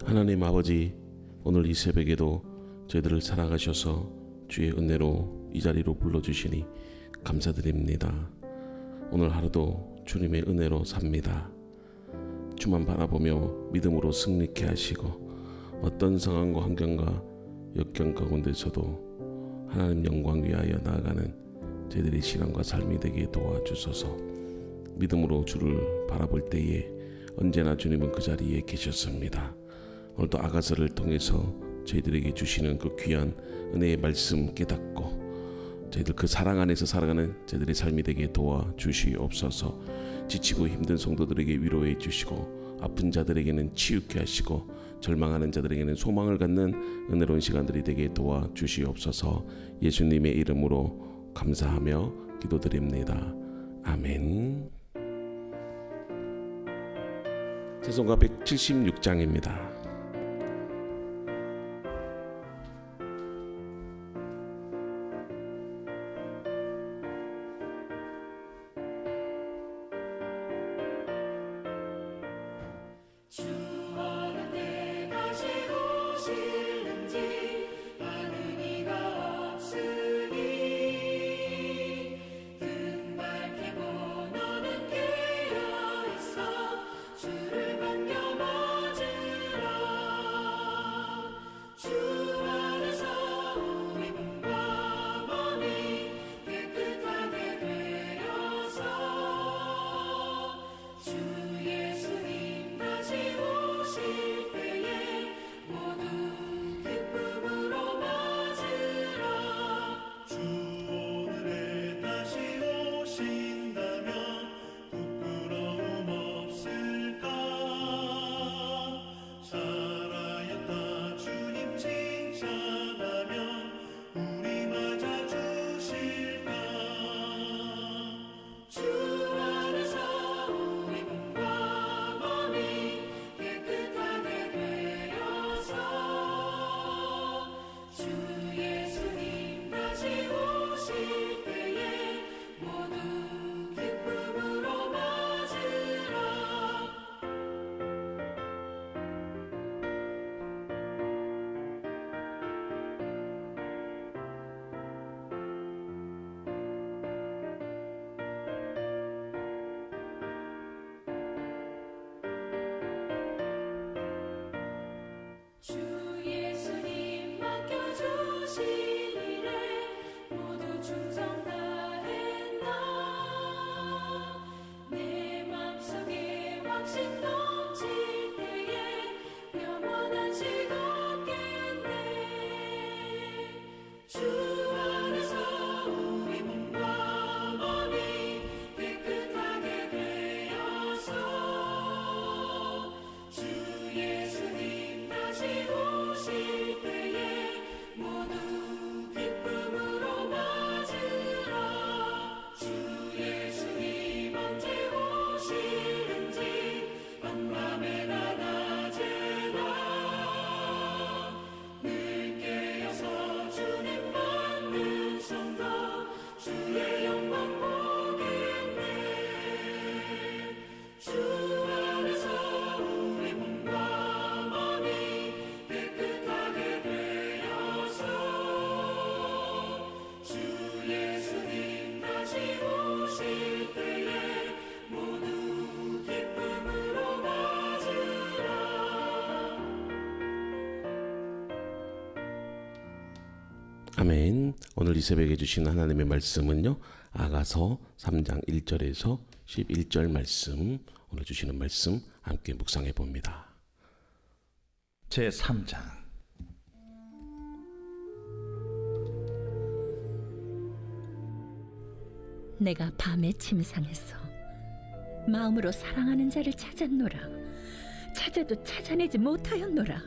하나님 아버지, 오늘 이 새벽에도 저희들을 사랑하셔서 주의 은혜로 이 자리로 불러주시니 감사드립니다. 오늘 하루도 주님의 은혜로 삽니다. 주만 바라보며 믿음으로 승리케 하시고 어떤 상황과 환경과 역경 가운데서도 하나님 영광 위하여 나아가는 저희들의 신앙과 삶이 되게 도와주소서. 믿음으로 주를 바라볼 때에 언제나 주님은 그 자리에 계셨습니다. 오늘도 아가서를 통해서 저희들에게 주시는 그 귀한 은혜의 말씀 깨닫고 저희들 그 사랑 안에서 살아가는 저희들의 삶이 되게 도와주시옵소서. 지치고 힘든 성도들에게 위로해 주시고 아픈 자들에게는 치유케 하시고 절망하는 자들에게는 소망을 갖는 은혜로운 시간들이 되게 도와주시옵소서. 예수님의 이름으로 감사하며 기도드립니다. 아멘. 찬송가 176장입니다. 아멘. 오늘 이 새벽에 주신 하나님의 말씀은요, 아가서 3장 1절에서 11절 말씀, 오늘 주시는 말씀 함께 묵상해 봅니다. 제3장. 내가 밤에 침상에서 마음으로 사랑하는 자를 찾았노라. 찾아도 찾아내지 못하였노라.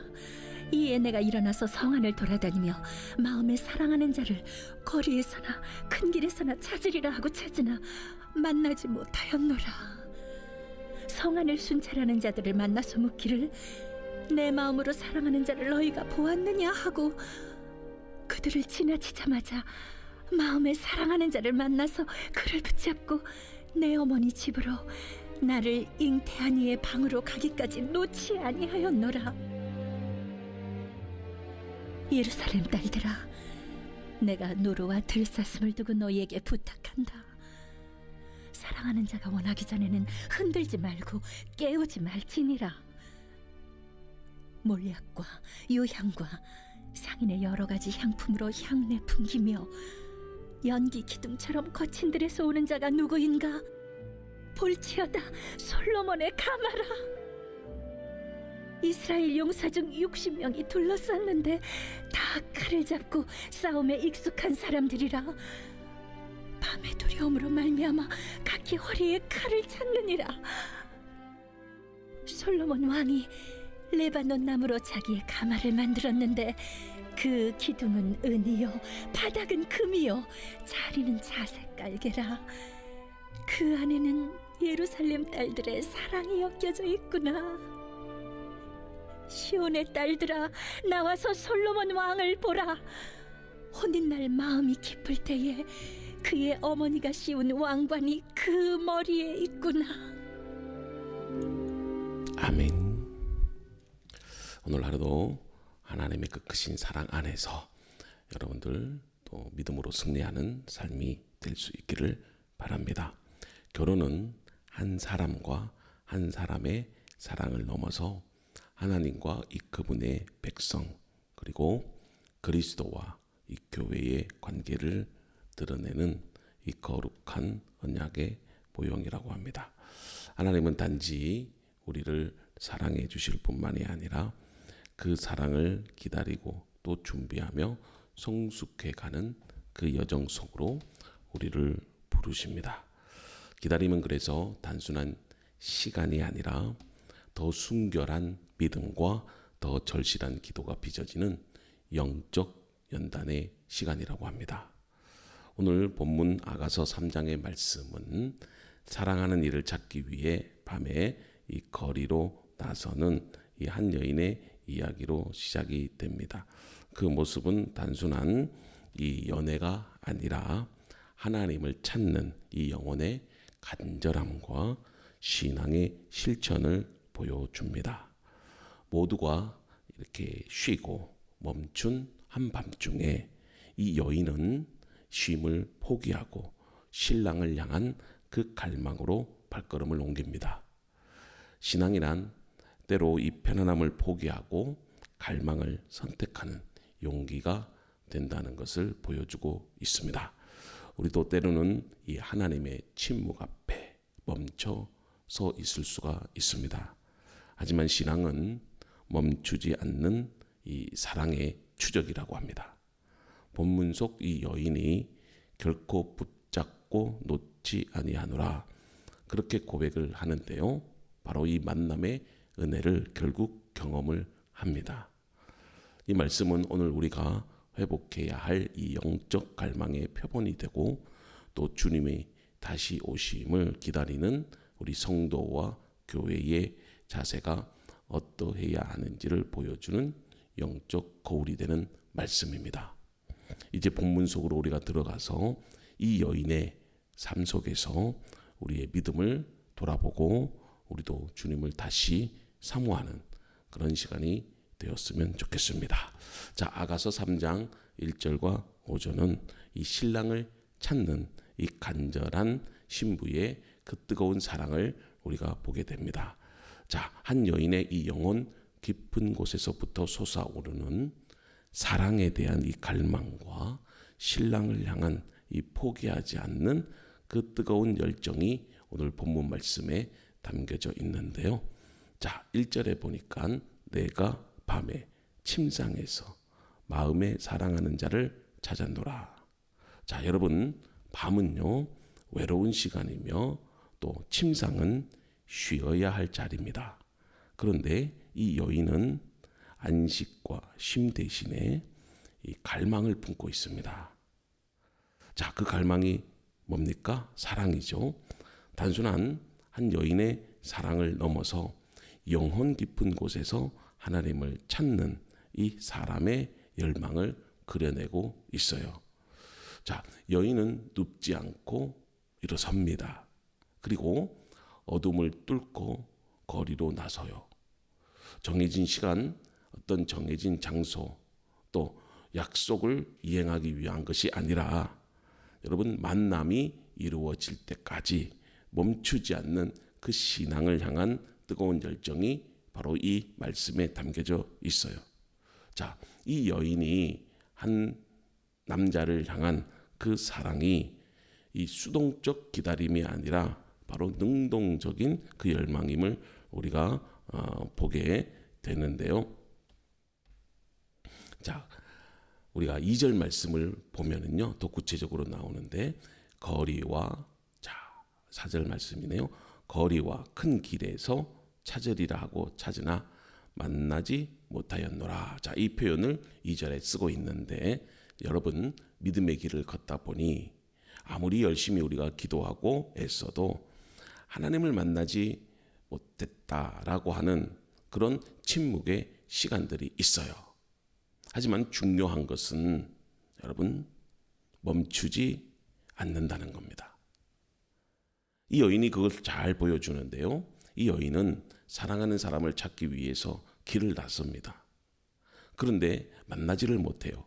이에 내가 일어나서 성 안을 돌아다니며 마음에 사랑하는 자를 거리에서나 큰 길에서나 찾으리라 하고 찾으나 만나지 못하였노라. 성 안을 순찰하는 자들을 만나서 묻기를 내 마음으로 사랑하는 자를 너희가 보았느냐 하고 그들을 지나치자마자 마음에 사랑하는 자를 만나서 그를 붙잡고 내 어머니 집으로 나를 잉태한 이의 방으로 가기까지 놓지 아니하였노라. 예루살렘 딸들아, 내가 노루와 들사슴을 두고 너희에게 부탁한다. 사랑하는 자가 원하기 전에는 흔들지 말고 깨우지 말지니라. 몰약과 유향과 상인의 여러 가지 향품으로 향내 풍기며 연기 기둥처럼 거친 들에서 오는 자가 누구인가? 볼지어다 솔로몬의 가마라. 이스라엘 용사 중 60명이 둘러쌌는데 다 칼을 잡고 싸움에 익숙한 사람들이라. 밤의 두려움으로 말미암아 각기 허리에 칼을 찾느니라. 솔로몬 왕이 레바논 나무로 자기의 가마를 만들었는데 그 기둥은 은이요 바닥은 금이요 자리는 자색 깔개라. 그 안에는 예루살렘 딸들의 사랑이 엮여져 있구나. 시온의 딸들아, 나와서 솔로몬 왕을 보라. 혼인날 마음이 깊을 때에 그의 어머니가 씌운 왕관이 그 머리에 있구나. 아멘. 오늘 하루도 하나님의 그 크신 사랑 안에서 여러분들 또 믿음으로 승리하는 삶이 될 수 있기를 바랍니다. 결혼은 한 사람과 한 사람의 사랑을 넘어서 하나님과 이 그분의 백성 그리고 그리스도와 이 교회의 관계를 드러내는 이 거룩한 언약의 모형이라고 합니다. 하나님은 단지 우리를 사랑해 주실 뿐만이 아니라 그 사랑을 기다리고 또 준비하며 성숙해가는 그 여정 속으로 우리를 부르십니다. 기다림은 그래서 단순한 시간이 아니라 더 순결한 믿음과 더 절실한 기도가 빚어지는 영적 연단의 시간이라고 합니다. 오늘 본문 아가서 3장의 말씀은 사랑하는 이를 찾기 위해 밤에 이 거리로 나서는 이 한 여인의 이야기로 시작이 됩니다. 그 모습은 단순한 이 연애가 아니라 하나님을 찾는 이 영혼의 간절함과 신앙의 실천을 보여줍니다. 모두가 이렇게 쉬고 멈춘 한밤중에 이 여인은 쉼을 포기하고 신랑을 향한 그 갈망으로 발걸음을 옮깁니다. 신앙이란 때로 이 편안함을 포기하고 갈망을 선택하는 용기가 된다는 것을 보여주고 있습니다. 우리도 때로는 이 하나님의 침묵 앞에 멈춰서 있을 수가 있습니다. 하지만 신앙은 멈추지 않는 이 사랑의 추적이라고 합니다. 본문 속 이 여인이 결코 붙잡고 놓지 아니하노라 그렇게 고백을 하는데요. 바로 이 만남의 은혜를 결국 경험을 합니다. 이 말씀은 오늘 우리가 회복해야 할 이 영적 갈망의 표본이 되고 또 주님의 다시 오심을 기다리는 우리 성도와 교회의 자세가 어떠해야 하는지를 보여주는 영적 거울이 되는 말씀입니다. 이제 본문 속으로 우리가 들어가서 이 여인의 삶 속에서 우리의 믿음을 돌아보고 우리도 주님을 다시 사모하는 그런 시간이 되었으면 좋겠습니다. 자, 아가서 3장 1절과 5절은 이 신랑을 찾는 이 간절한 신부의 그 뜨거운 사랑을 우리가 보게 됩니다. 자, 한 여인의 이 영혼 깊은 곳에서부터 솟아오르는 사랑에 대한 이 갈망과 신랑을 향한 이 포기하지 않는 그 뜨거운 열정이 오늘 본문 말씀에 담겨져 있는데요. 자, 1절에 보니까 내가 밤에 침상에서 마음에 사랑하는 자를 찾았노라. 자, 여러분, 밤은요 외로운 시간이며 또 침상은 쉬어야 할 자리입니다. 그런데 이 여인은 안식과 쉼 대신에 이 갈망을 품고 있습니다. 자, 그 갈망이 뭡니까? 사랑이죠. 단순한 한 여인의 사랑을 넘어서 영혼 깊은 곳에서 하나님을 찾는 이 사람의 열망을 그려내고 있어요. 자, 여인은 눕지 않고 일어섭니다. 그리고 어둠을 뚫고 거리로 나서요. 정해진 시간, 어떤 정해진 장소, 또 약속을 이행하기 위한 것이 아니라 여러분 만남이 이루어질 때까지 멈추지 않는 그 신앙을 향한 뜨거운 열정이 바로 이 말씀에 담겨져 있어요. 자, 이 여인이 한 남자를 향한 그 사랑이 이 수동적 기다림이 아니라 바로 능동적인 그 열망임을 우리가 보게 되는데요. 자, 우리가 2절 말씀을 보면은요, 더 구체적으로 나오는데 거리와 4절 말씀이네요. 거리와 큰 길에서 찾으리라 하고 찾으나 만나지 못하였노라. 자, 이 표현을 2절에 쓰고 있는데 여러분 믿음의 길을 걷다 보니 아무리 열심히 우리가 기도하고 애써도 하나님을 만나지 못했다라고 하는 그런 침묵의 시간들이 있어요. 하지만 중요한 것은 여러분 멈추지 않는다는 겁니다. 이 여인이 그걸 잘 보여주는데요. 이 여인은 사랑하는 사람을 찾기 위해서 길을 나섭니다. 그런데 만나지를 못해요.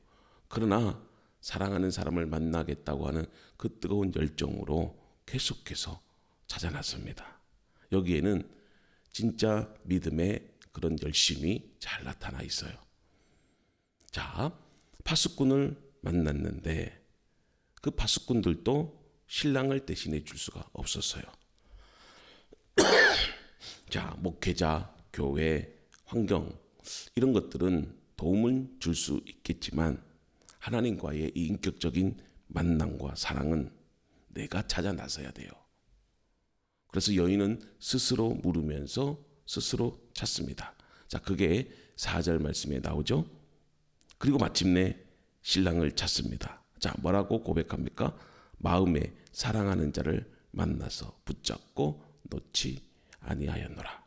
그러나 사랑하는 사람을 만나겠다고 하는 그 뜨거운 열정으로 계속해서 찾아 나섭니다. 여기에는 진짜 믿음의 그런 열심이 잘 나타나 있어요. 자, 파수꾼을 만났는데 그 파수꾼들도 신랑을 대신해 줄 수가 없었어요. 자, 목회자, 교회, 환경 이런 것들은 도움을 줄 수 있겠지만 하나님과의 이 인격적인 만남과 사랑은 내가 찾아 나서야 돼요. 그래서 여인은 스스로 물으면서 스스로 찾습니다. 자, 그게 4절 말씀에 나오죠. 그리고 마침내 신랑을 찾습니다. 자, 뭐라고 고백합니까? 마음에 사랑하는 자를 만나서 붙잡고 놓지 아니하였노라.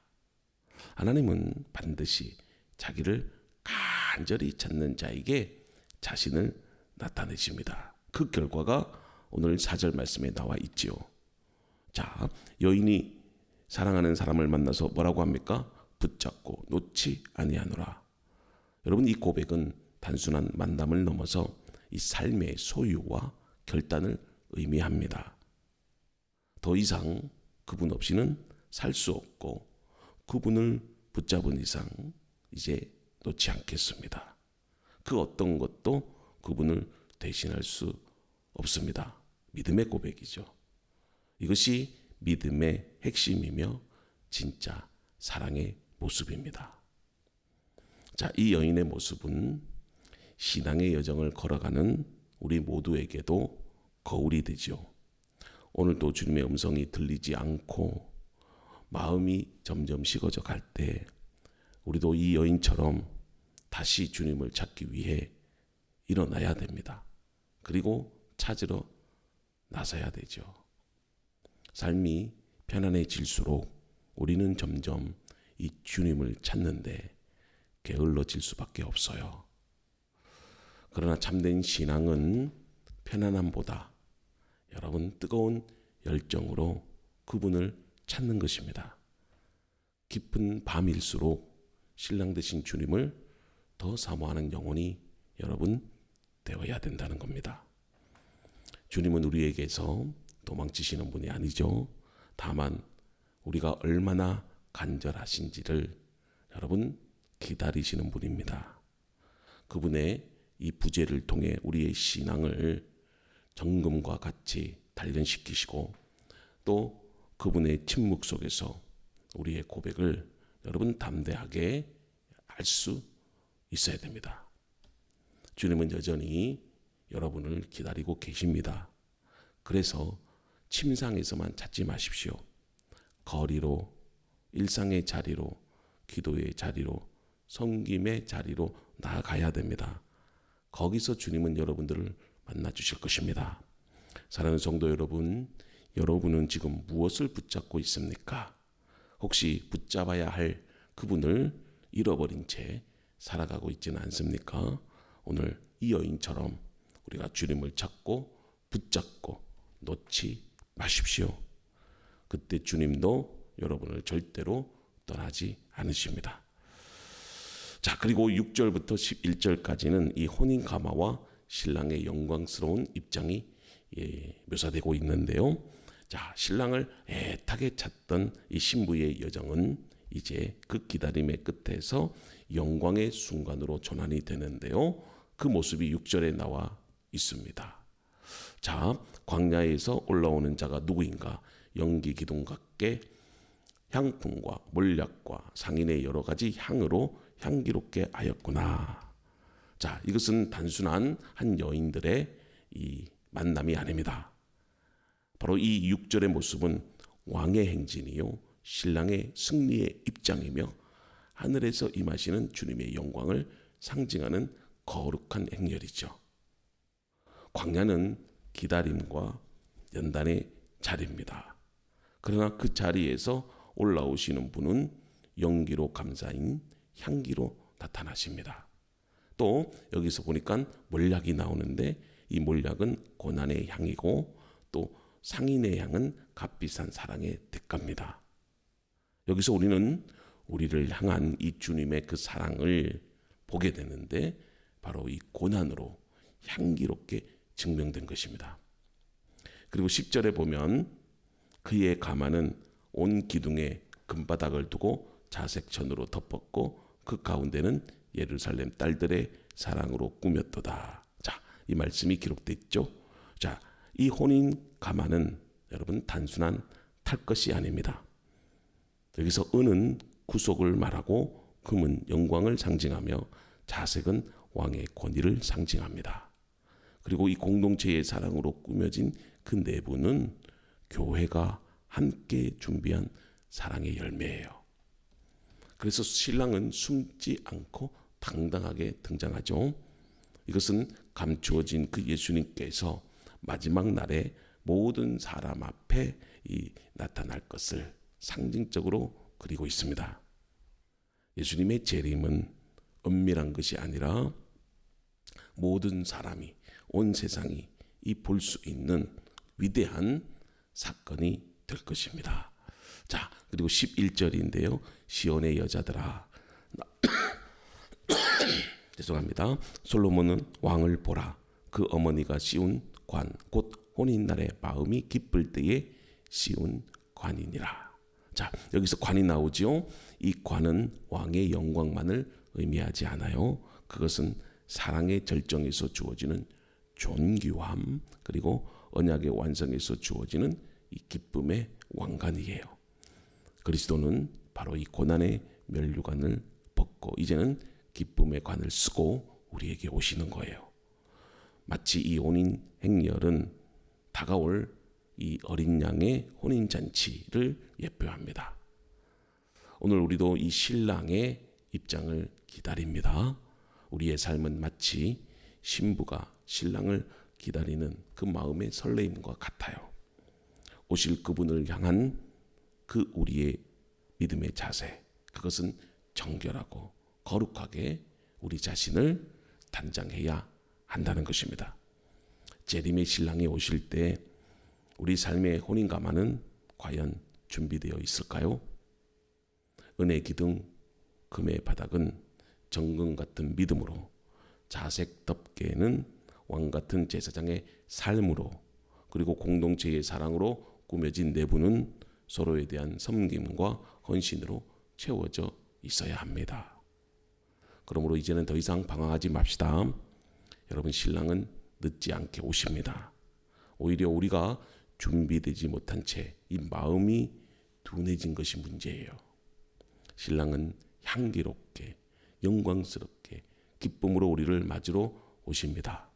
하나님은 반드시 자기를 간절히 찾는 자에게 자신을 나타내십니다. 그 결과가 오늘 4절 말씀에 나와 있지요. 자, 여인이 사랑하는 사람을 만나서 뭐라고 합니까? 붙잡고 놓지 아니하노라. 여러분, 이 고백은 단순한 만남을 넘어서 이 삶의 소유와 결단을 의미합니다. 더 이상 그분 없이는 살 수 없고 그분을 붙잡은 이상 이제 놓지 않겠습니다. 그 어떤 것도 그분을 대신할 수 없습니다. 믿음의 고백이죠. 이것이 믿음의 핵심이며 진짜 사랑의 모습입니다. 자, 이 여인의 모습은 신앙의 여정을 걸어가는 우리 모두에게도 거울이 되죠. 오늘도 주님의 음성이 들리지 않고 마음이 점점 식어져 갈 때 우리도 이 여인처럼 다시 주님을 찾기 위해 일어나야 됩니다. 그리고 찾으러 나서야 되죠. 삶이 편안해질수록 우리는 점점 이 주님을 찾는데 게을러질 수밖에 없어요. 그러나 참된 신앙은 편안함보다 여러분 뜨거운 열정으로 그분을 찾는 것입니다. 깊은 밤일수록 신랑 되신 주님을 더 사모하는 영혼이 여러분 되어야 된다는 겁니다. 주님은 우리에게서 도망치시는 분이 아니죠. 다만 우리가 얼마나 간절하신지를 여러분 기다리시는 분입니다. 그분의 이 부재를 통해 우리의 신앙을 정금과 같이 단련시키시고 또 그분의 침묵 속에서 우리의 고백을 여러분 담대하게 할 수 있어야 됩니다. 주님은 여전히 여러분을 기다리고 계십니다. 그래서 침상에서만 찾지 마십시오. 거리로, 일상의 자리로, 기도의 자리로, 섬김의 자리로 나아가야 됩니다. 거기서 주님은 여러분들을 만나 주실 것입니다. 사랑하는 성도 여러분, 여러분은 지금 무엇을 붙잡고 있습니까? 혹시 붙잡아야 할 그분을 잃어버린 채 살아가고 있지는 않습니까? 오늘 이 여인처럼 우리가 주님을 찾고 붙잡고 놓지 마십시오. 그때 주님도 여러분을 절대로 떠나지 않으십니다. 자, 그리고 6절부터 11절까지는 이 혼인 가마와 신랑의 영광스러운 입장이 묘사되고 있는데요. 자, 신랑을 애타게 찾던 이 신부의 여정은 이제 그 기다림의 끝에서 영광의 순간으로 전환이 되는데요. 그 모습이 6절에 나와 있습니다. 자, 광야에서 올라오는 자가 누구인가? 연기 기둥 같게 향품과 몰약과 상인의 여러 가지 향으로 향기롭게 하였구나. 자, 이것은 단순한 한 여인들의 이 만남이 아닙니다. 바로 이 6절의 모습은 왕의 행진이요 신랑의 승리의 입장이며 하늘에서 임하시는 주님의 영광을 상징하는 거룩한 행렬이죠. 광야는 기다림과 연단의 자리입니다. 그러나 그 자리에서 올라오시는 분은 연기로 감사인 향기로 나타나십니다. 또 여기서 보니까 몰약이 나오는데 이 몰약은 고난의 향이고 또 상인의 향은 값비싼 사랑의 대가입니다. 여기서 우리는 우리를 향한 이 주님의 그 사랑을 보게 되는데 바로 이 고난으로 향기롭게 증명된 것입니다. 그리고 10절에 보면 그의 가마는 온 기둥에 금바닥을 두고 자색천으로 덮었고 그 가운데는 예루살렘 딸들의 사랑으로 꾸몄도다. 자, 이 말씀이 기록되어 있죠. 자, 이 혼인 가마는 여러분 단순한 탈 것이 아닙니다. 여기서 은은 구속을 말하고 금은 영광을 상징하며 자색은 왕의 권위를 상징합니다. 그리고 이 공동체의 사랑으로 꾸며진 그 내부는 교회가 함께 준비한 사랑의 열매예요. 그래서 신랑은 숨지 않고 당당하게 등장하죠. 이것은 감추어진 그 예수님께서 마지막 날에 모든 사람 앞에 나타날 것을 상징적으로 그리고 있습니다. 예수님의 재림은 은밀한 것이 아니라 모든 사람이 온 세상이 볼 수 있는 위대한 사건이 될 것입니다. 자, 그리고 11절인데요. 시온의 여자들아 죄송합니다. 솔로몬은 왕을 보라. 그 어머니가 씌운 관, 곧 혼인날에 마음이 기쁠 때에 씌운 관이니라. 자, 여기서 관이 나오죠. 이 관은 왕의 영광만을 의미하지 않아요. 그것은 사랑의 절정에서 주어지는 존귀함, 그리고 언약의 완성에서 주어지는 이 기쁨의 왕관이에요. 그리스도는 바로 이 고난의 면류관을 벗고 이제는 기쁨의 관을 쓰고 우리에게 오시는 거예요. 마치 이 혼인 행렬은 다가올 이 어린 양의 혼인잔치를 예표합니다. 오늘 우리도 이 신랑의 입장을 기다립니다. 우리의 삶은 마치 신부가 신랑을 기다리는 그 마음의 설레임과 같아요. 오실 그분을 향한 그 우리의 믿음의 자세, 그것은 정결하고 거룩하게 우리 자신을 단장해야 한다는 것입니다. 재림의 신랑이 오실 때 우리 삶의 혼인가마는 과연 준비되어 있을까요? 은의 기둥, 금의 바닥은 정금 같은 믿음으로, 자색 덮개는 왕 같은 제사장의 삶으로, 그리고 공동체의 사랑으로 꾸며진 내부는 서로에 대한 섬김과 헌신으로 채워져 있어야 합니다. 그러므로 이제는 더 이상 방황하지 맙시다. 여러분, 신랑은 늦지 않게 오십니다. 오히려 우리가 준비되지 못한 채 이 마음이 둔해진 것이 문제예요. 신랑은 향기롭게, 영광스럽게, 기쁨으로 우리를 맞으러 오십니다.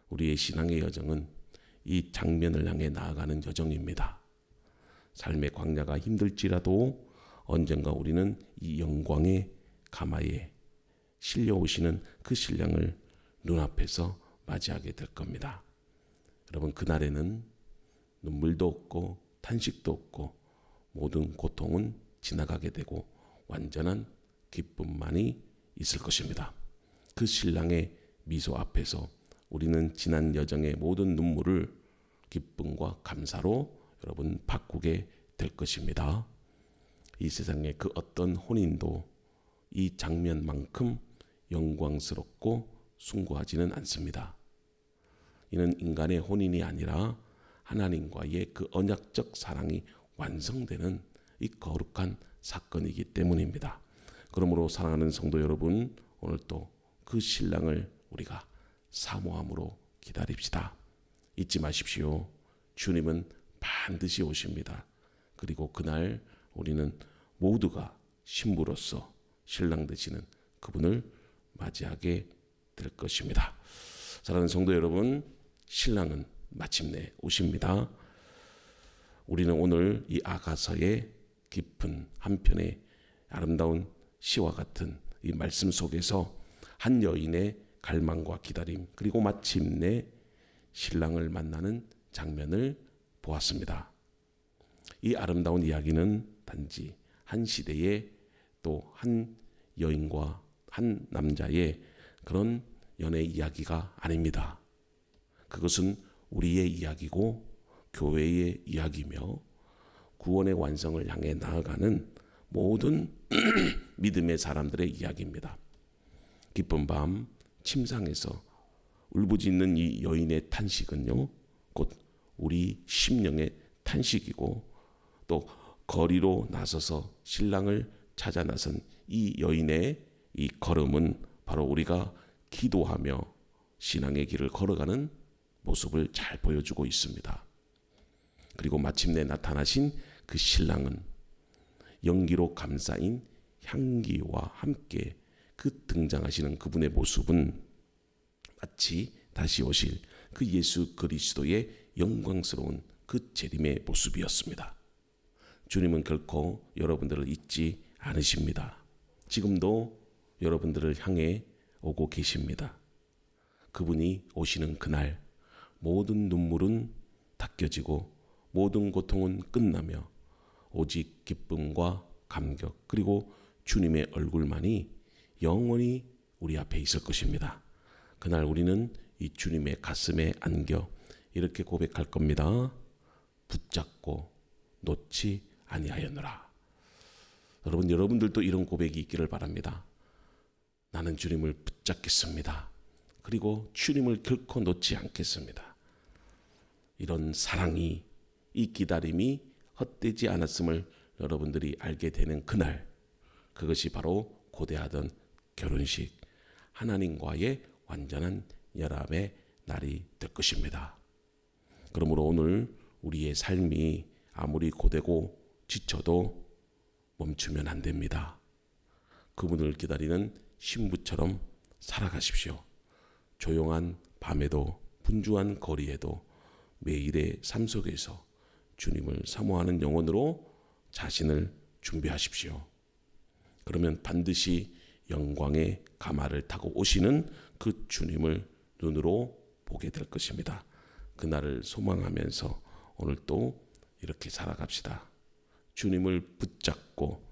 우리의 신앙의 여정은 이 장면을 향해 나아가는 여정입니다. 삶의 광야가 힘들지라도 언젠가 우리는 이 영광의 가마에 실려오시는 그 신랑을 눈앞에서 맞이하게 될 겁니다. 여러분, 그날에는 눈물도 없고 탄식도 없고 모든 고통은 지나가게 되고 완전한 기쁨만이 있을 것입니다. 그 신랑의 미소 앞에서 우리는 지난 여정의 모든 눈물을 기쁨과 감사로 여러분 바꾸게 될 것입니다. 이 세상의 그 어떤 혼인도 이 장면만큼 영광스럽고 숭고하지는 않습니다. 이는 인간의 혼인이 아니라 하나님과의 그 언약적 사랑이 완성되는 이 거룩한 사건이기 때문입니다. 그러므로 사랑하는 성도 여러분, 오늘 또 그 신랑을 우리가 사모함으로 기다립시다. 잊지 마십시오. 주님은 반드시 오십니다. 그리고 그날 우리는 모두가 신부로서 신랑 되시는 그분을 맞이하게 될 것입니다. 사랑하는 성도 여러분, 신랑은 마침내 오십니다. 우리는 오늘 이 아가서의 깊은 한편의 아름다운 시와 같은 이 말씀 속에서 한 여인의 갈망과 기다림, 그리고 마침내 신랑을 만나는 장면을 보았습니다. 이 아름다운 이야기는 단지 한 시대의 또 한 여인과 한 남자의 그런 연애 이야기가 아닙니다. 그것은 우리의 이야기고 교회의 이야기며 구원의 완성을 향해 나아가는 모든 믿음의 사람들의 이야기입니다. 기쁜 밤 침상에서 울부짖는 이 여인의 탄식은요, 곧 우리 심령의 탄식이고, 또 거리로 나서서 신랑을 찾아 나선 이 여인의 이 걸음은 바로 우리가 기도하며 신앙의 길을 걸어가는 모습을 잘 보여주고 있습니다. 그리고 마침내 나타나신 그 신랑은 연기로 감싸인 향기와 함께 그 등장하시는 그분의 모습은 마치 다시 오실 그 예수 그리스도의 영광스러운 그 재림의 모습이었습니다. 주님은 결코 여러분들을 잊지 않으십니다. 지금도 여러분들을 향해 오고 계십니다. 그분이 오시는 그날 모든 눈물은 닦여지고 모든 고통은 끝나며 오직 기쁨과 감격, 그리고 주님의 얼굴만이 영원히 우리 앞에 있을 것입니다. 그날 우리는 이 주님의 가슴에 안겨 이렇게 고백할 겁니다. 붙잡고 놓지 아니하였노라. 여러분, 여러분들도 이런 고백이 있기를 바랍니다. 나는 주님을 붙잡겠습니다. 그리고 주님을 결코 놓지 않겠습니다. 이런 사랑이, 이 기다림이 헛되지 않았음을 여러분들이 알게 되는 그날, 그것이 바로 고대하던 결혼식, 하나님과의 완전한 연합의 날이 될 것입니다. 그러므로 오늘 우리의 삶이 아무리 고되고 지쳐도 멈추면 안 됩니다. 그분을 기다리는 신부처럼 살아가십시오. 조용한 밤에도, 분주한 거리에도 매일의 삶 속에서 주님을 사모하는 영혼으로 자신을 준비하십시오. 그러면 반드시 영광의 가마를 타고 오시는 그 주님을 눈으로 보게 될 것입니다. 그날을 소망하면서 오늘 또 이렇게 살아갑시다. 주님을 붙잡고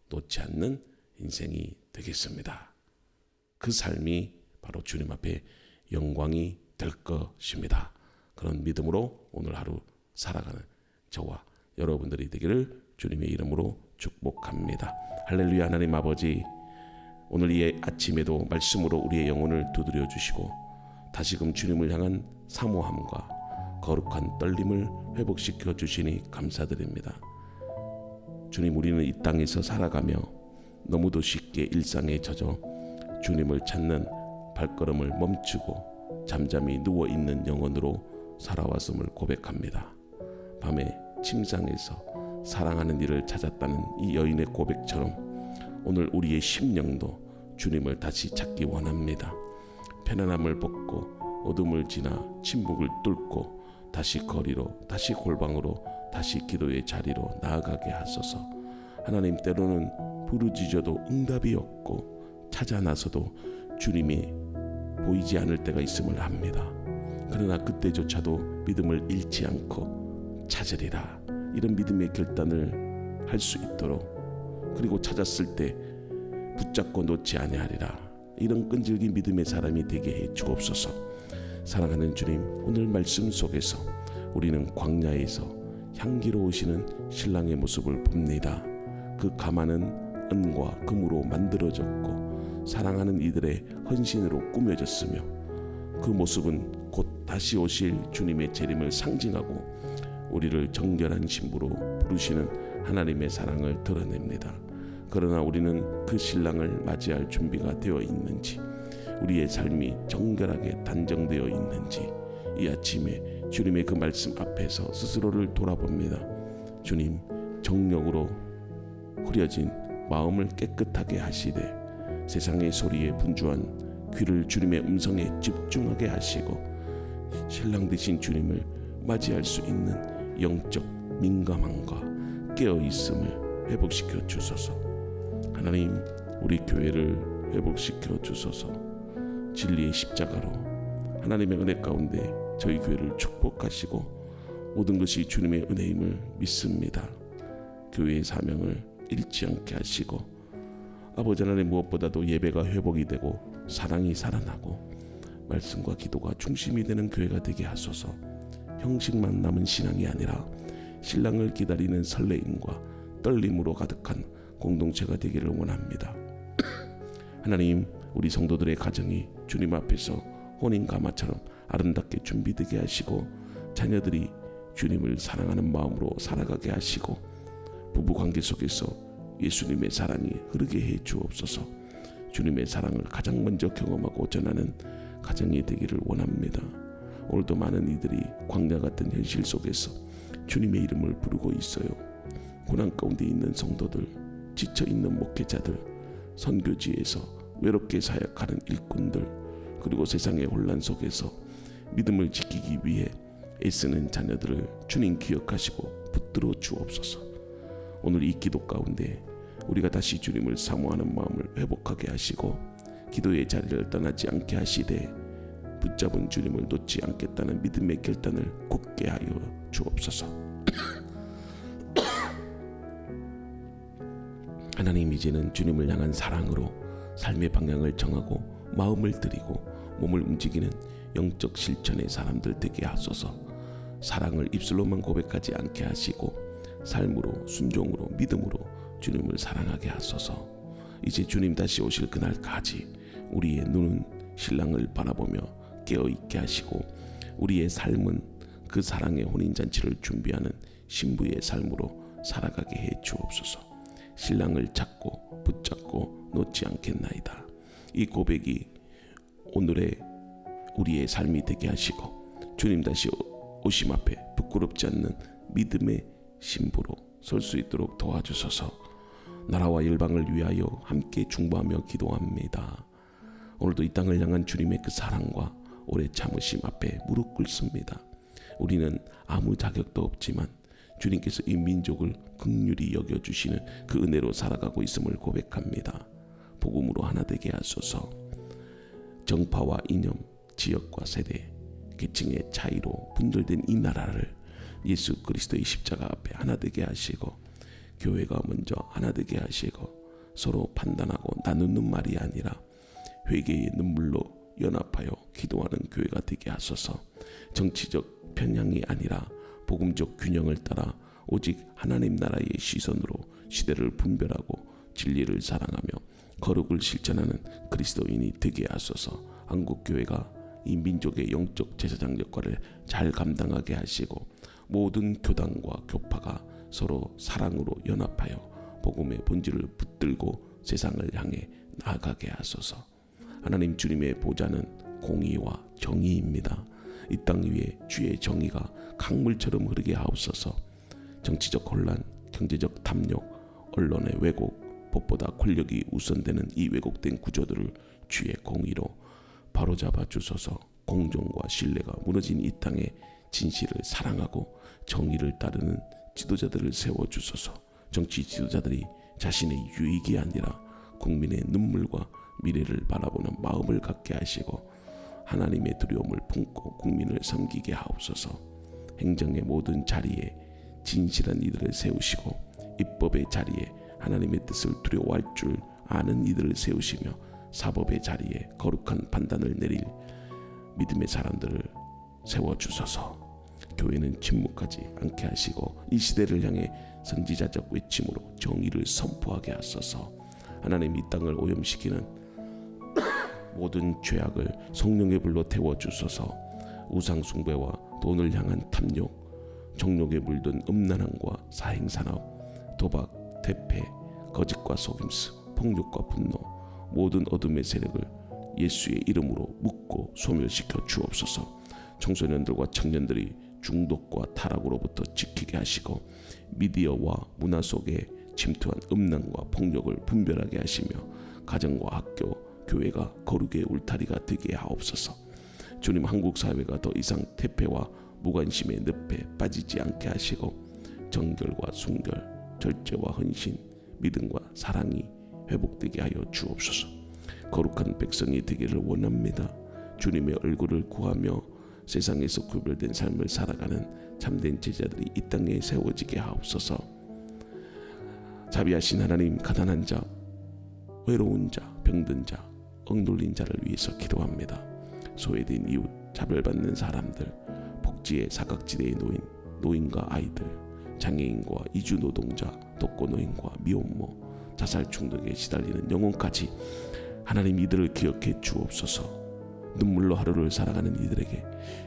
놓지 않는 인생이 되겠습니다. 그 삶이 바로 주님 앞에 영광이 될 것입니다. 그런 믿음으로 오늘 하루 살아가는 저와 여러분들이 되기를 주님의 이름으로 축복합니다. 할렐루야. 하나님 아버지, 오늘 이 아침에도 말씀으로 우리의 영혼을 두드려 주시고 다시금 주님을 향한 사모함과 거룩한 떨림을 회복시켜 주시니 감사드립니다. 주님, 우리는 이 땅에서 살아가며 너무도 쉽게 일상에 젖어 주님을 찾는 발걸음을 멈추고 잠잠히 누워있는 영혼으로 살아왔음을 고백합니다. 밤에 침상에서 사랑하는 이를 찾았다는 이 여인의 고백처럼 오늘 우리의 심령도 주님을 다시 찾기 원합니다. 편안함을 벗고 어둠을 지나 침묵을 뚫고 다시 거리로, 다시 골방으로, 다시 기도의 자리로 나아가게 하소서. 하나님, 때로는 부르짖어도 응답이 없고 찾아 나서도 주님이 보이지 않을 때가 있음을 압니다. 그러나 그때조차도 믿음을 잃지 않고 찾으리라, 이런 믿음의 결단을 할 수 있도록, 그리고 찾았을 때 붙잡고 놓지 아니하리라, 이런 끈질긴 믿음의 사람이 되게 해 주옵소서. 사랑하는 주님, 오늘 말씀 속에서 우리는 광야에서 향기로우시는 신랑의 모습을 봅니다. 그 가마는 은과 금으로 만들어졌고 사랑하는 이들의 헌신으로 꾸며졌으며 그 모습은 곧 다시 오실 주님의 재림을 상징하고 우리를 정결한 신부로 부르시는 하나님의 사랑을 드러냅니다. 그러나 우리는 그 신랑을 맞이할 준비가 되어 있는지, 우리의 삶이 정결하게 단정되어 있는지 이 아침에 주님의 그 말씀 앞에서 스스로를 돌아봅니다. 주님, 정욕으로 흐려진 마음을 깨끗하게 하시되 세상의 소리에 분주한 귀를 주님의 음성에 집중하게 하시고 신랑 되신 주님을 맞이할 수 있는 영적 민감함과 깨어있음을 회복시켜 주소서. 하나님, 우리 교회를 회복시켜 주소서. 진리의 십자가로 하나님의 은혜 가운데 저희 교회를 축복하시고 모든 것이 주님의 은혜임을 믿습니다. 교회의 사명을 잃지 않게 하시고 아버지 하나님, 무엇보다도 예배가 회복이 되고 사랑이 살아나고 말씀과 기도가 중심이 되는 교회가 되게 하소서. 형식만 남은 신앙이 아니라 신랑을 기다리는 설레임과 떨림으로 가득한 공동체가 되기를 원합니다. 하나님, 우리 성도들의 가정이 주님 앞에서 혼인가마처럼 아름답게 준비되게 하시고 자녀들이 주님을 사랑하는 마음으로 살아가게 하시고 부부관계 속에서 예수님의 사랑이 흐르게 해 주옵소서. 주님의 사랑을 가장 먼저 경험하고 전하는 가정이 되기를 원합니다. 오늘도 많은 이들이 광야 같은 현실 속에서 주님의 이름을 부르고 있어요. 고난 가운데 있는 성도들, 지쳐있는 목회자들, 선교지에서 외롭게 사역하는 일꾼들, 그리고 세상의 혼란 속에서 믿음을 지키기 위해 애쓰는 자녀들을 주님 기억하시고 붙들어 주옵소서. 오늘 이 기도 가운데 우리가 다시 주님을 사모하는 마음을 회복하게 하시고 기도의 자리를 떠나지 않게 하시되 붙잡은 주님을 놓지 않겠다는 믿음의 결단을 굳게 하여 주옵소서. 하나님, 이제는 주님을 향한 사랑으로 삶의 방향을 정하고 마음을 들이고 몸을 움직이는 영적 실천의 사람들 되게 하소서. 사랑을 입술로만 고백하지 않게 하시고 삶으로, 순종으로, 믿음으로 주님을 사랑하게 하소서. 이제 주님 다시 오실 그날까지 우리의 눈은 신랑을 바라보며 깨어있게 하시고 우리의 삶은 그 사랑의 혼인잔치를 준비하는 신부의 삶으로 살아가게 해 주옵소서. 신랑을 찾고 붙잡고 놓지 않겠나이다. 이 고백이 오늘의 우리의 삶이 되게 하시고 주님 다시 오심 앞에 부끄럽지 않는 믿음의 신부로 설 수 있도록 도와주소서. 나라와 열방을 위하여 함께 중보하며 기도합니다. 오늘도 이 땅을 향한 주님의 그 사랑과 오래 참으심 앞에 무릎 꿇습니다. 우리는 아무 자격도 없지만 주님께서 이 민족을 긍휼히 여겨주시는 그 은혜로 살아가고 있음을 고백합니다. 복음으로 하나 되게 하소서. 정파와 이념, 지역과 세대, 계층의 차이로 분열된 이 나라를 예수 그리스도의 십자가 앞에 하나 되게 하시고 교회가 먼저 하나 되게 하시고 서로 판단하고 나누는 말이 아니라 회개의 눈물로 연합하여 기도하는 교회가 되게 하소서. 정치적 편향이 아니라 복음적 균형을 따라 오직 하나님 나라의 시선으로 시대를 분별하고 진리를 사랑하며 거룩을 실천하는 그리스도인이 되게 하소서. 한국교회가 이 민족의 영적 제사장 역할을 잘 감당하게 하시고 모든 교단과 교파가 서로 사랑으로 연합하여 복음의 본질을 붙들고 세상을 향해 나아가게 하소서. 하나님, 주님의 보좌는 공의와 정의입니다. 이 땅 위에 주의 정의가 강물처럼 흐르게 하옵소서. 정치적 혼란, 경제적 탐욕, 언론의 왜곡, 법보다 권력이 우선되는 이 왜곡된 구조들을 주의 공의로 바로잡아 주소서. 공정과 신뢰가 무너진 이 땅에 진실을 사랑하고 정의를 따르는 지도자들을 세워주소서. 정치 지도자들이 자신의 유익이 아니라 국민의 눈물과 미래를 바라보는 마음을 갖게 하시고 하나님의 두려움을 품고 국민을 섬기게 하옵소서. 행정의 모든 자리에 진실한 이들을 세우시고 입법의 자리에 하나님의 뜻을 두려워할 줄 아는 이들을 세우시며 사법의 자리에 거룩한 판단을 내릴 믿음의 사람들을 세워주소서. 교회는 침묵하지 않게 하시고 이 시대를 향해 선지자적 외침으로 정의를 선포하게 하소서. 하나님, 이 땅을 오염시키는 모든 죄악을 성령의 불로 태워주소서. 우상 숭배와 돈을 향한 탐욕, 정욕에 물든 음란함과 사행산업, 도박, 대패, 거짓과 속임수, 폭력과 분노, 모든 어둠의 세력을 예수의 이름으로 묶고 소멸시켜 주옵소서. 청소년들과 청년들이 중독과 타락으로부터 지키게 하시고 미디어와 문화 속에 침투한 음란과 폭력을 분별하게 하시며 가정과 학교, 교회가 거룩의 울타리가 되게 하옵소서. 주님, 한국 사회가 더 이상 태폐와 무관심의 늪에 빠지지 않게 하시고 정결과 순결, 절제와 헌신, 믿음과 사랑이 회복되게 하여 주옵소서. 거룩한 백성이 되기를 원합니다. 주님의 얼굴을 구하며 세상에서 구별된 삶을 살아가는 참된 제자들이 이 땅에 세워지게 하옵소서. 자비하신 하나님, 가난한 자, 외로운 자, 병든 자, 억눌린 자를 위해서 기도합니다. 소외된 이웃, 차별받는 사람들, 복지의 사각지대의 노인과 아이들, 장애인과 이주노동자, 독거노인과 미혼모, 자살 중독에 시달리는 영혼까지 하나님, 이들을 기억해 주옵소서. 눈물로 하루를 살아가는 이들에게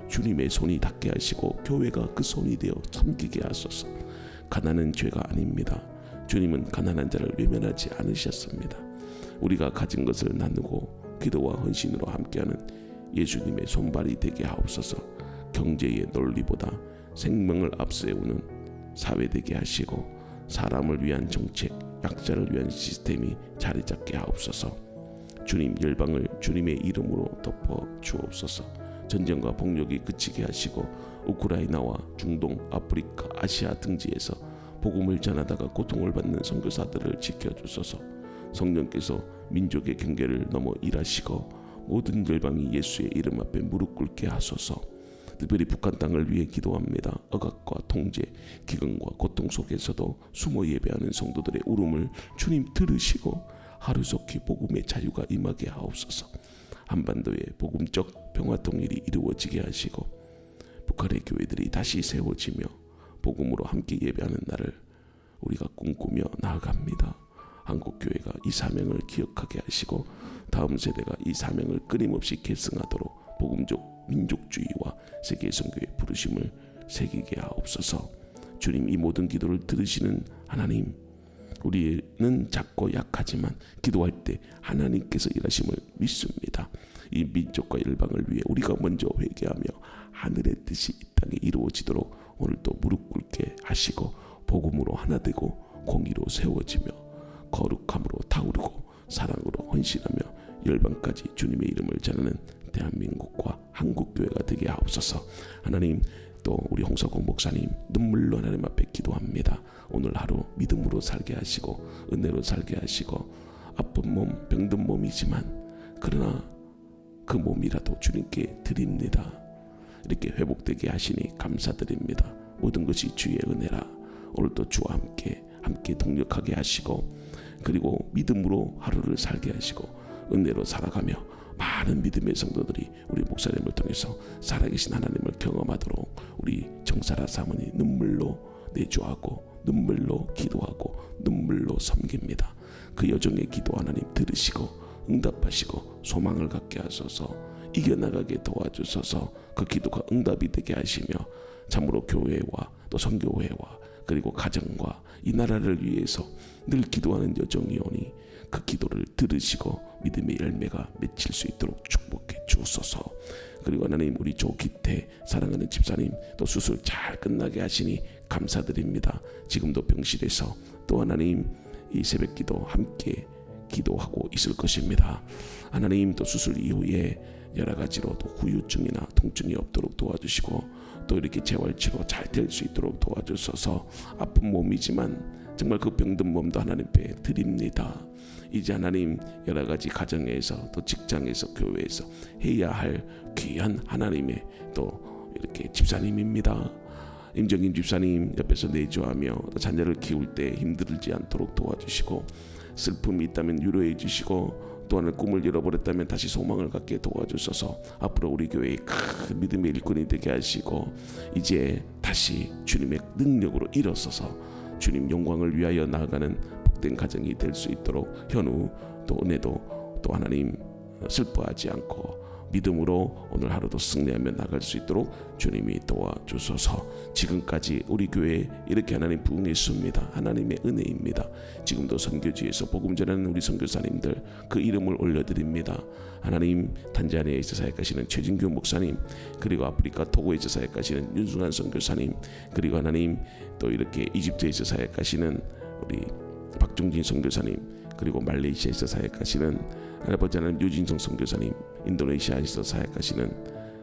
주님의 손이 닿게 하시고 교회가 그 손이 되어 섬기게 하소서. 가난은 죄가 아닙니다. 주님은 가난한 자를 외면하지 않으셨습니다. 우리가 가진 것을 나누고 기도와 헌신으로 함께하는 예수님의 손발이 되게 하옵소서. 경제의 논리보다 생명을 앞세우는 사회 되게 하시고 사람을 위한 정책, 약자를 위한 시스템이 자리 잡게 하옵소서. 주님, 열방을 주님의 이름으로 덮어 주옵소서. 전쟁과 폭력이 그치게 하시고 우크라이나와 중동, 아프리카, 아시아 등지에서 복음을 전하다가 고통을 받는 선교사들을 지켜주소서. 성령께서 민족의 경계를 넘어 일하시고 모든 열방이 예수의 이름 앞에 무릎 꿇게 하소서. 특별히 북한 땅을 위해 기도합니다. 억압과 통제, 기근과 고통 속에서도 숨어 예배하는 성도들의 울음을 주님 들으시고 하루속히 복음의 자유가 임하게 하옵소서. 한반도에 복음적 평화 통일이 이루어지게 하시고 북한의 교회들이 다시 세워지며 복음으로 함께 예배하는 날을 우리가 꿈꾸며 나아갑니다. 한국교회가 이 사명을 기억하게 하시고 다음 세대가 이 사명을 끊임없이 계승하도록 복음적 민족주의와 세계 선교의 부르심을 새기게 하옵소서. 주님, 이 모든 기도를 들으시는 하나님, 우리는 작고 약하지만 기도할 때 하나님께서 일하심을 믿습니다. 이 민족과 열방을 위해 우리가 먼저 회개하며 하늘의 뜻이 이 땅에 이루어지도록 오늘도 무릎 꿇게 하시고 복음으로 하나 되고 공의로 세워지며 거룩함으로 타오르고 사랑으로 헌신하며 열방까지 주님의 이름을 전하는 대한민국과 한국교회가 되게 하옵소서. 하나님, 또 우리 홍석공 목사님 눈물로 하나님 앞에 기도합니다. 오늘 하루 믿음으로 살게 하시고 은혜로 살게 하시고 아픈 몸, 병든 몸이지만 그러나 그 몸이라도 주님께 드립니다. 이렇게 회복되게 하시니 감사드립니다. 모든 것이 주의 은혜라. 오늘도 주와 함께 동력하게 하시고 그리고 믿음으로 하루를 살게 하시고 은혜로 살아가며 많은 믿음의 성도들이 우리 목사님을 통해서 살아계신 하나님을 경험하도록 우리 정사라 사모님 눈물로 내주하고 눈물로 기도하고 눈물로 섬깁니다. 그 여정의 기도 하나님 들으시고 응답하시고 소망을 갖게 하소서. 이겨나가게 도와주소서. 그 기도가 응답이 되게 하시며 참으로 교회와 또 선교회와 그리고 가정과 이 나라를 위해서 늘 기도하는 여정이 오니 그 기도를 들으시고 믿음의 열매가 맺힐 수 있도록 축복해 주소서. 그리고 하나님, 우리 조기태 사랑하는 집사님 또 수술 잘 끝나게 하시니 감사드립니다. 지금도 병실에서 또 하나님 이 새벽기도 함께 기도하고 있을 것입니다. 하나님, 또 수술 이후에 여러 가지로 또 후유증이나 통증이 없도록 도와주시고 또 이렇게 재활치료 잘 될 수 있도록 도와주셔서 아픈 몸이지만 정말 그 병든 몸도 하나님께 드립니다. 이제 하나님 여러 가지 가정에서 또 직장에서 교회에서 해야 할 귀한 하나님의 또 이렇게 집사님입니다. 임정인 집사님 옆에서 내조하며 또 자녀를 키울 때 힘들지 않도록 도와주시고 슬픔이 있다면 위로해 주시고 또 하나 꿈을 잃어버렸다면 다시 소망을 갖게 도와주셔서 앞으로 우리 교회의 큰 믿음의 일꾼이 되게 하시고 이제 다시 주님의 능력으로 일어서서 주님 영광을 위하여 나아가는 복된 가정이 될 수 있도록 현우 또 은혜도 또 하나님 슬퍼하지 않고 믿음으로 오늘 하루도 승리하며 나갈 수 있도록 주님이 도와주소서. 지금까지 우리 교회에 이렇게 하나님 부응했습니다. 하나님의 은혜입니다. 지금도 선교지에서 복음 전하는 우리 선교사님들 그 이름을 올려드립니다. 하나님 탄자니아에서 사역하시는 최진규 목사님, 그리고 아프리카 토고에서 사역하시는 윤승환 선교사님, 그리고 하나님 또 이렇게 이집트에서 사역하시는 우리 박종진 선교사님, 그리고 말레이시아에서 사역하시는 아버지 하나님 유진성 선교사님, 인도네시아에서 사역하시는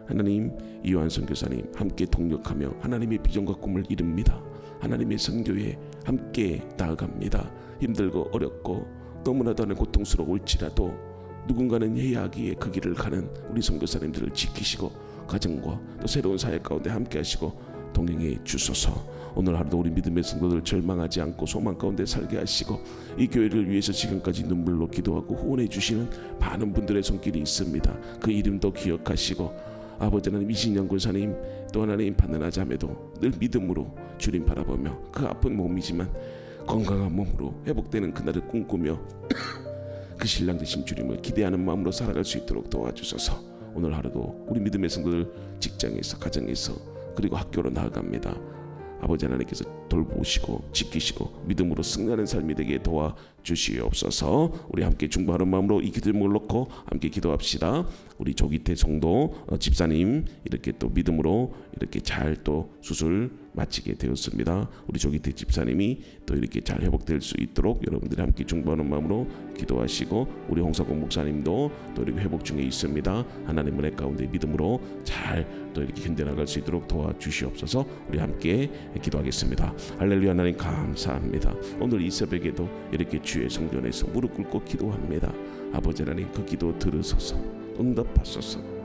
하나님 이완 선교사님 함께 동력하며 하나님의 비전과 꿈을 이룹니다. 하나님의 선교에 함께 나아갑니다. 힘들고 어렵고 너무나도 고통스러울지라도 누군가는 해야 하기에 그 길을 가는 우리 선교사님들을 지키시고 가정과 또 새로운 사역 가운데 함께 하시고 동행해 주소서. 오늘 하루도 우리 믿음의 성도들 절망하지 않고 소망 가운데 살게 하시고 이 교회를 위해서 지금까지 눈물로 기도하고 후원해 주시는 많은 분들의 손길이 있습니다. 그 이름도 기억하시고 아버지 하나님 이신영 권사님 또 하나님 받는 자매도 늘 믿음으로 주님 바라보며 그 아픈 몸이지만 건강한 몸으로 회복되는 그날을 꿈꾸며 그 신랑 되신 주님을 기대하는 마음으로 살아갈 수 있도록 도와주소서. 오늘 하루도 우리 믿음의 성도들 직장에서 가정에서 그리고 학교로 나아갑니다. 아버지 하나님께서 돌보시고 지키시고 믿음으로 승리하는 삶이 되게 도와주시옵소서. 우리 함께 중보하는 마음으로 이 기도를 놓고 함께 기도합시다. 우리 조기태 성도 집사님 이렇게 또 믿음으로 이렇게 잘 또 수술 마치게 되었습니다. 우리 조기태 집사님이 또 이렇게 잘 회복될 수 있도록 여러분들이 함께 중보하는 마음으로 기도하시고 우리 홍사공 목사님도 또 이렇게 회복 중에 있습니다. 하나님 은혜 가운데 믿음으로 잘 또 이렇게 견뎌나갈 수 있도록 도와주시옵소서. 우리 함께 기도하겠습니다. 할렐루야. 하나님 감사합니다. 오늘 이 새벽에도 이렇게 주의 성전에서 무릎 꿇고 기도합니다. 아버지 하나님 그 기도 들으소서, 응답하소서.